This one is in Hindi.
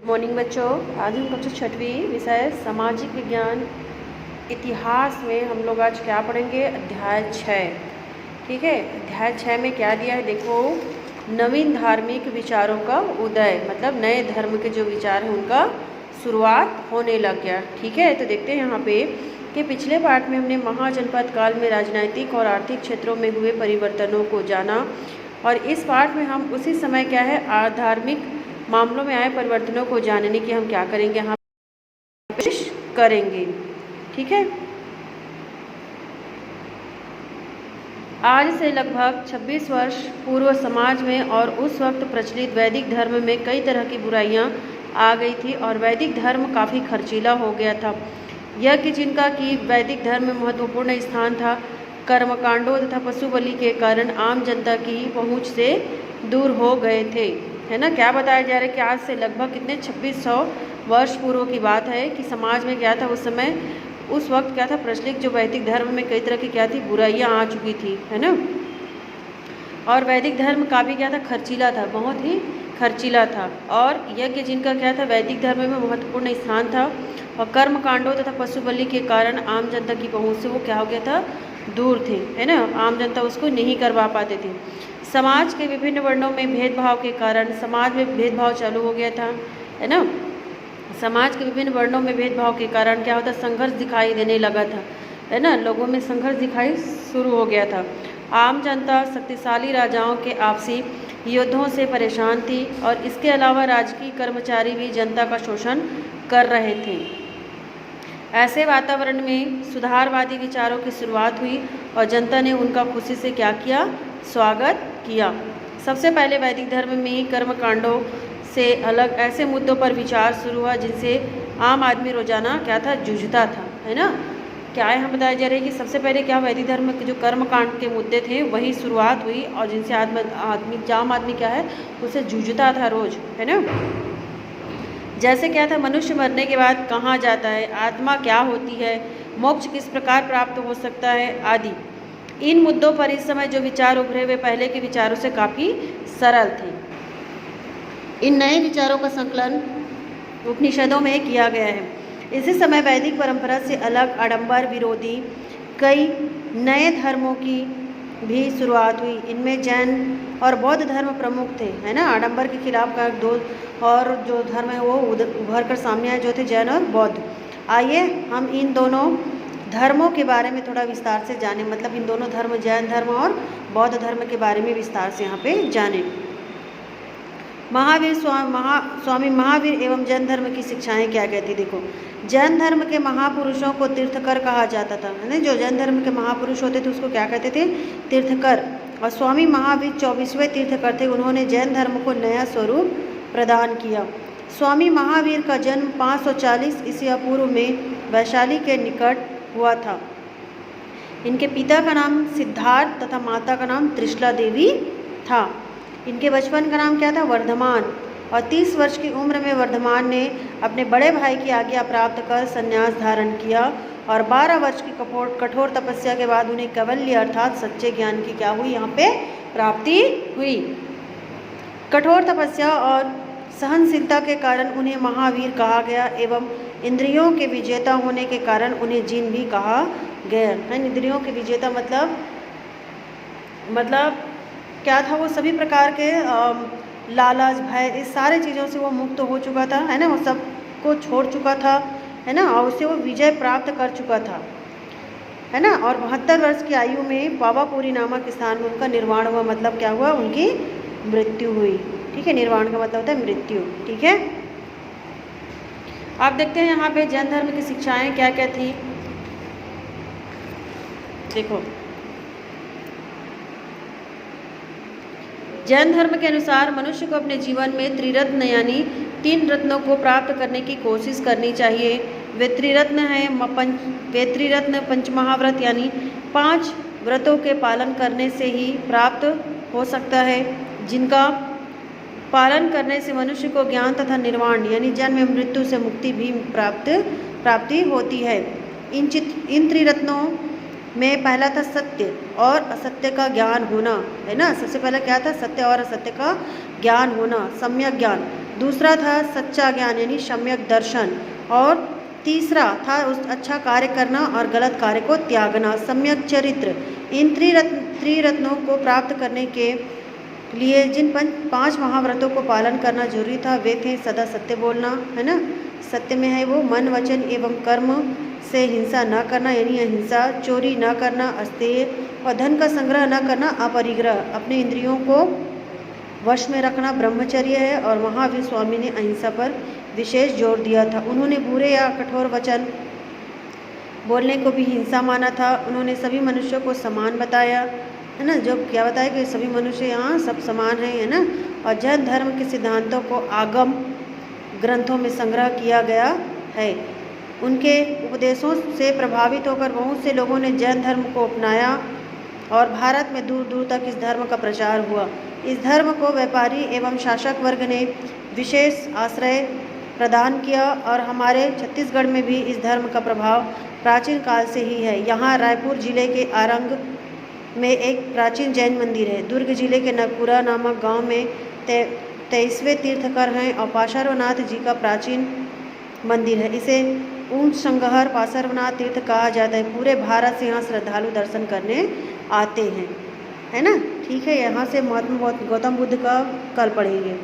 मॉर्निंग बच्चों, आज हम कक्षा छठवीं विषय सामाजिक विज्ञान इतिहास में हम लोग आज क्या पढ़ेंगे? अध्याय 6। ठीक है, अध्याय 6 में क्या दिया है देखो। नवीन धार्मिक विचारों का उदय, मतलब नए धर्म के जो विचार हैं उनका शुरुआत होने लग गया। ठीक है, तो देखते हैं यहाँ पे कि पिछले पाठ में हमने महाजनपद काल में राजनीतिक और आर्थिक क्षेत्रों में हुए परिवर्तनों को जाना, और इस पाठ में हम उसी समय क्या है धार्मिक मामलों में आए परिवर्तनों को जानने की हम क्या करेंगे, यहाँ कोशिश करेंगे। ठीक है, आज से लगभग 26 वर्ष पूर्व समाज में और उस वक्त प्रचलित वैदिक धर्म में कई तरह की बुराइयां आ गई थी और वैदिक धर्म काफ़ी खर्चीला हो गया था। यज्ञ जिनका कि वैदिक धर्म में महत्वपूर्ण स्थान था, कर्मकांडों तथा पशु बलि के कारण आम जनता की पहुंच से दूर हो गए थे। है ना, क्या बताया जा रहा है कि आज से लगभग कितने 2600 वर्ष पूर्व की बात है कि समाज में क्या था उस समय, उस वक्त क्या था प्रचलित जो वैदिक धर्म में कई तरह की क्या थी बुराइयां आ चुकी थी। है ना, और वैदिक धर्म का भी क्या था खर्चीला था, बहुत ही खर्चीला था। और यज्ञ जिनका क्या था वैदिक धर्म में महत्वपूर्ण स्थान था, और कर्म कांडों तथा पशु बलि के कारण आम जनता की पहुँच से वो क्या हो गया था, दूर थे। है ना, आम जनता उसको नहीं करवा पाते थे। समाज के विभिन्न वर्णों में भेदभाव के कारण समाज में भेदभाव चालू हो गया था। है ना, समाज के विभिन्न वर्णों में भेदभाव के कारण क्या होता, संघर्ष दिखाई देने लगा था। है ना, लोगों में संघर्ष दिखाई शुरू हो गया था। आम जनता शक्तिशाली राजाओं के आपसी युद्धों से परेशान थी, और इसके अलावा राजकीय कर्मचारी भी जनता का शोषण कर रहे थे। ऐसे वातावरण में सुधारवादी विचारों की शुरुआत हुई और जनता ने उनका खुशी से क्या किया, स्वागत किया। सबसे पहले वैदिक धर्म में कर्मकांडों से अलग ऐसे मुद्दों पर विचार शुरू हुआ जिनसे आम आदमी रोजाना क्या था, जूझता था। है ना, क्या यहाँ बताया जा रहा है कि सबसे पहले क्या वैदिक धर्म के जो कर्मकांड के मुद्दे थे वही शुरुआत हुई, और जिनसे आम आदमी क्या है उसे जूझता था रोज। है ना, जैसे क्या था, मनुष्य मरने के बाद कहाँ जाता है, आत्मा क्या होती है, मोक्ष किस प्रकार प्राप्त हो सकता है आदि। इन मुद्दों पर इस समय जो विचार उभरे वे पहले के विचारों से काफ़ी सरल थे। इन नए विचारों का संकलन उपनिषदों में किया गया है। इसी समय वैदिक परंपरा से अलग आडंबर विरोधी कई नए धर्मों की भी शुरुआत हुई। इनमें जैन और बौद्ध धर्म प्रमुख थे। है ना, आडंबर के खिलाफ का दो और जो धर्म है वो उभर कर सामने आए, जो थे जैन और बौद्ध। आइए हम इन दोनों धर्मों के बारे में थोड़ा विस्तार से जाने, मतलब इन दोनों धर्म जैन धर्म और बौद्ध धर्म के बारे में विस्तार से यहाँ पे जाने। स्वामी महावीर एवं जैन धर्म की शिक्षाएं क्या कहती, देखो। जैन धर्म के महापुरुषों को तीर्थकर कहा जाता था। है ना, जो जैन धर्म के महापुरुष होते थे उसको क्या कहते थे, तीर्थकर। और स्वामी महावीर 24वें तीर्थकर थे। उन्होंने जैन धर्म को नया स्वरूप प्रदान किया। स्वामी महावीर का जन्म 540 ईसा पूर्व में वैशाली के निकट हुआ था। इनके पिता का नाम सिद्धार्थ तथा माता का नाम त्रिशला देवी था। इनके बचपन का नाम क्या था, वर्धमान। और 30 वर्ष की उम्र में वर्धमान ने अपने बड़े भाई की आज्ञा प्राप्त कर संन्यास धारण किया, और 12 वर्ष की कठोर तपस्या के बाद उन्हें कैवल्य अर्थात सच्चे ज्ञान की क्या हुई, यहाँ पे प्राप्ति हुई। कठोर तपस्या और सहनशीलता के कारण उन्हें महावीर कहा गया, एवं इंद्रियों के विजेता होने के कारण उन्हें जिन भी कहा गया। है, इंद्रियों के विजेता मतलब क्या था, वो सभी प्रकार के लालच भय इस सारे चीज़ों से वो मुक्त हो चुका था। है ना, वो सब को छोड़ चुका था। है ना, और उससे वो विजय प्राप्त कर चुका था। है ना, और 72 वर्ष की आयु में पावापुरी नामक स्थान में उनका निर्वाण हुआ, मतलब क्या हुआ, उनकी मृत्यु हुई। ठीक है, निर्वाण का मतलब होता है मृत्यु। ठीक है, आप देखते हैं यहाँ पे जैन धर्म की शिक्षाएं क्या क्या थी, देखो। जैन धर्म के अनुसार मनुष्य को अपने जीवन में त्रिरत्न यानी 3 रत्नों को प्राप्त करने की कोशिश करनी चाहिए। वे त्रिरत्न पंचमहाव्रत यानी 5 व्रतों के पालन करने से ही प्राप्त हो सकता है, जिनका पालन करने से मनुष्य को ज्ञान तथा निर्वाण यानी जन्म मृत्यु से मुक्ति भी प्राप्ति होती है। इन त्रिरत्नों में पहला था सत्य और असत्य का ज्ञान होना। है ना, सबसे पहला क्या था, सत्य और असत्य का ज्ञान होना, सम्यक ज्ञान। दूसरा था सच्चा ज्ञान यानी सम्यक दर्शन, और तीसरा था उस अच्छा कार्य करना और गलत कार्य को त्यागना, सम्यक चरित्र। इन त्रिरत्नों को प्राप्त करने के लिए जिन 5 महाव्रतों को पालन करना जरूरी था वे थे सदा सत्य बोलना, है ना, सत्य में है वो, मन वचन एवं कर्म से हिंसा न करना यानी अहिंसा, चोरी न करना अस्तेय, और धन का संग्रह न करना अपरिग्रह, अपने इंद्रियों को वश में रखना ब्रह्मचर्य है। और महावीर स्वामी ने अहिंसा पर विशेष जोर दिया था। उन्होंने बुरे या कठोर वचन बोलने को भी हिंसा माना था। उन्होंने सभी मनुष्यों को समान बताया, है ना, जो क्या बताया कि सभी मनुष्य यहाँ सब समान हैं, है ना। और जैन धर्म के सिद्धांतों को आगम ग्रंथों में संग्रह किया गया है। उनके उपदेशों से प्रभावित होकर बहुत से लोगों ने जैन धर्म को अपनाया और भारत में दूर दूर तक इस धर्म का प्रचार हुआ। इस धर्म को व्यापारी एवं शासक वर्ग ने विशेष आश्रय प्रदान किया और हमारे छत्तीसगढ़ में भी इस धर्म का प्रभाव प्राचीन काल से ही है। यहाँ रायपुर जिले के आरंग में एक प्राचीन जैन मंदिर है। दुर्ग जिले के नगपुरा नामक गांव में 23वें तीर्थकर हैं और पार्श्वनाथ जी का प्राचीन मंदिर है। इसे ऊंच संगहर पार्श्वनाथ तीर्थ कहा जाता है। पूरे भारत से यहाँ श्रद्धालु दर्शन करने आते हैं, है ना। ठीक है, यहाँ से महात्मा गौतम बुद्ध का कल पढ़ेंगे।